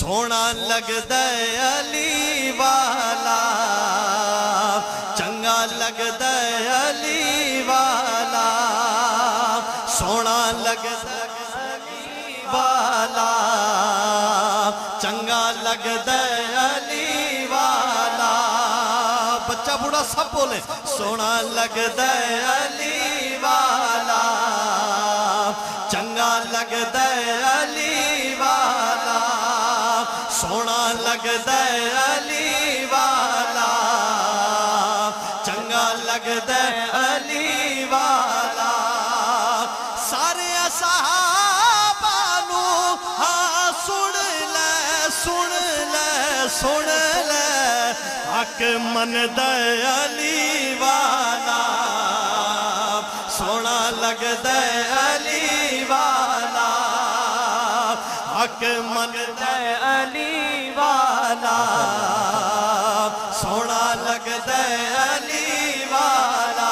سونا لگدا ہے علی والا چنگا لگدا ہے علی والا سونا لگدا ہے علی والا چنگا لگدا ہے علی والا بچہ بوڑھا سب بولے سونا لگدا ہے علی والا چنگا لگدا ہے علی والا سونا لگدا ہے علی والا چنگا لگدا ہے علی والا سارے صحابہ نو ہاں سن لے حق مندا ہے علی والا سونا لگدا ہے علی والا حق مندا ہے علی والا سونا لگدا ہے علی والا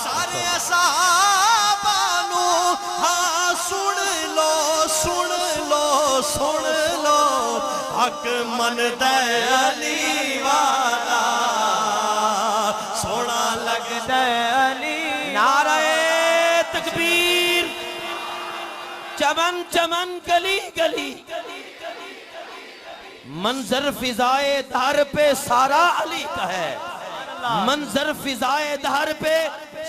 سارے صحابہ نو ہاں سن لو حق مندا ہے علی والا سونا لگدا ہے علی نعرہ تکبیر چمن چمن گلی گلی منظر فضائے دہر پہ سارا علی کا ہے منظر فضائے دہر پہ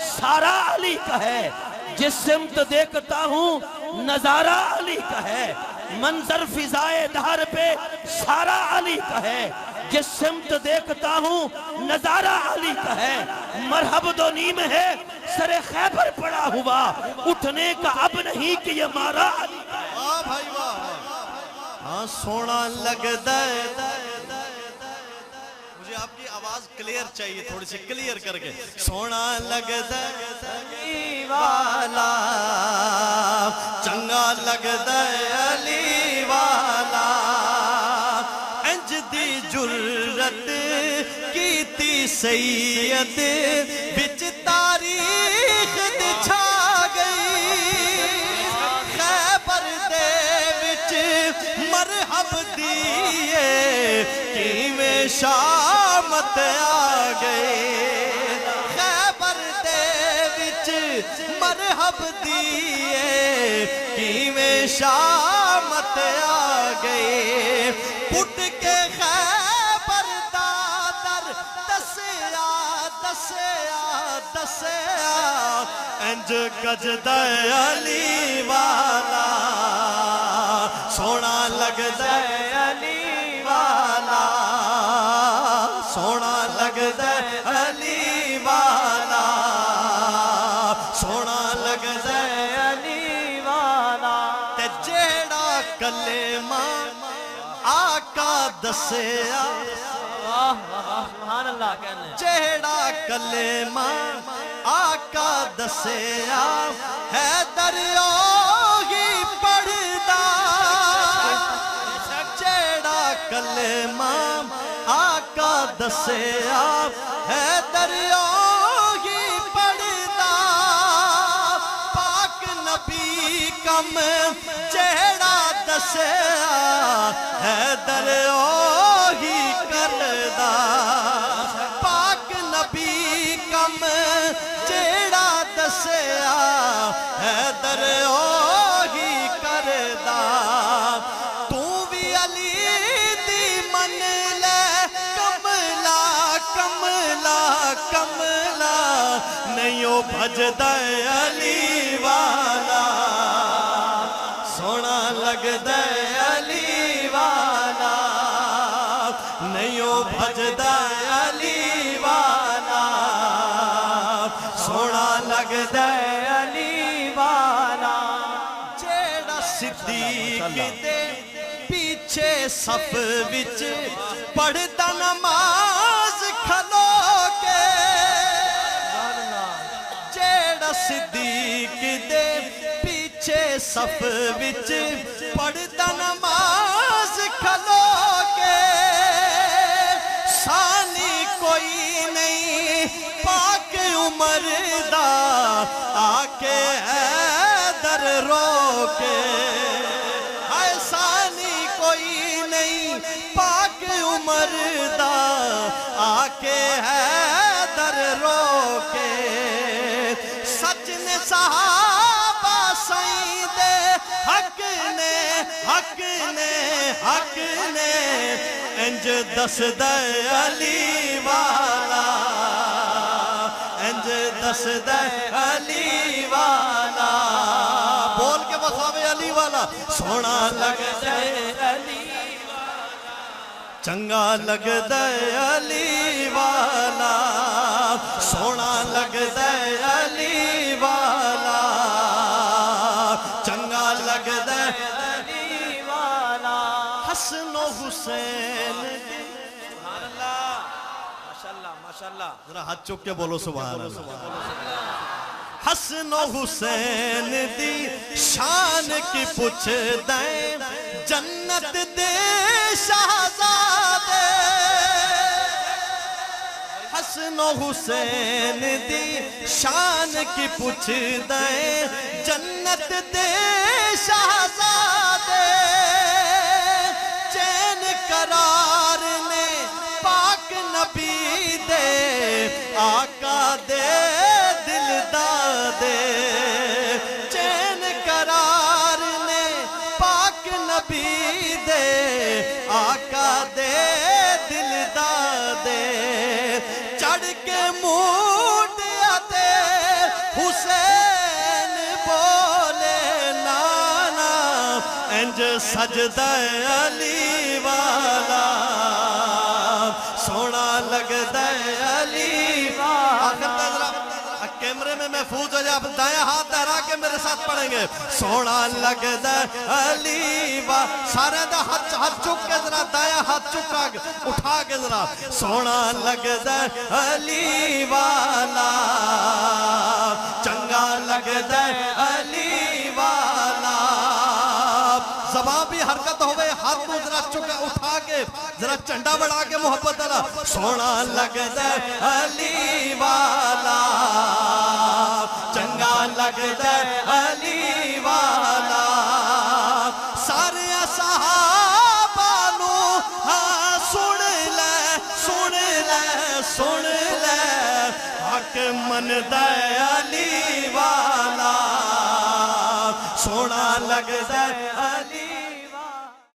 سارا علی کا ہے جس سمت دیکھتا ہوں نظارہ علی کا ہے منظر فضائے دہر پہ سارا علی کا ہے جس سمت دیکھتا ہوں نظارہ علی کا ہے مرحب دو نیم ہے سر خیبر پڑا ہوا اٹھنے کا اب نہیں کہ یہ مارا علی کا ہے واہ بھائی واہ ہاں سونا لگدا ہے مجھے آپ کی آواز کلیئر چاہیے تھوڑی سی کلیئر کر کے سونا لگدا ہے علی والا چنگا لگدا ہے علی والا انج دی جرت کیتی سید وچ تاریخ دی چھا گئی خیبر دے وچ مرحب دیئے کیویں شامت آ گئے خیبر دے وچ مرحب دیئے کیویں شامت آ گئے پٹ کے خیبر دا در دسیا انج گجدا ہے علی والا سونا لگدا ہے علی والا سونا لگدا ہے علی والا سونا لگدا ہے علی والا تے جیڑا کلمہ آقا دسیا سبحان اللہ کہنے جیڑا کلمہ آقا دسیا حیدر اوہی پڑھدا جیڑا کلمہ آقا دسیا حیدر اوہی پڑھدا پاک نبی کم جیڑا دسیا حیدر اوہی کردا پاک نبی کم جیڑا دسیا حیدر اوہی کردا تو بھی علی دی من لے کملا نہیں او بھجدا ہے علی والا سونا لگدا ہے علی والا نہیں او بھجدا ہے علی والا سونا لگدا ہے علی والا جیڑا صدیق دے پیچھے صف وچ پڑھدا نماز کھلو کے جیڑا صدیق دے پیچھے صف وچ پڑھدا نماز کھلو کے ثانی کوئی نہیں پاک عمر دا آکے حیدر رو کے ثانی کوئی حق نے انج دس دے علی والا انج دس دے علی والا بول کے بخاوے علی والا سونا لگ دے علی چنگا لگ دے علی والا سونا لگ دے علی والا چنگا لگ دے علی والا حسن و حسین سبحان اللہ ماشاءاللہ ماشاءاللہ ذرا ہاتھ چک کے بولو سبحان اللہ حسن و حسین دی شان کی پوچھ دیں جنت دے شہزادے حسن و حسین دی شان کی پوچھ دیں جنت دے شہزادے چین قرار نے پاک نبی دے آقا دے دل دادے چین قرار نے پاک نبی دے آقا دے دل دادے چڑھ کے موڈیا تے حسین بولے نانا انج سجدہ علی والا سونا لگ دے علی والا کیمرے میں محفوظ ہو جائے آپ دائیں ہاتھ دہرا کے میرے ساتھ پڑھیں گے سونا لگ دے علی والا سارے دا ہاتھ چک کے ذرا دائیں ہاتھ چکا کے اٹھا کے ذرا سونا لگ دے علی والا چنگا لگ دے علی والا زبان بھی حرکت ہوئے ہاتھ کو ذرا چکا اٹھا کے ذرا چنڈا بڑھا کے محبت دلا سونا لگ دے علی والا چنگا لگ دے علی والا سارے صحابہ نو ہاں سن لے حق من دے علی والا سونا لگ دے علی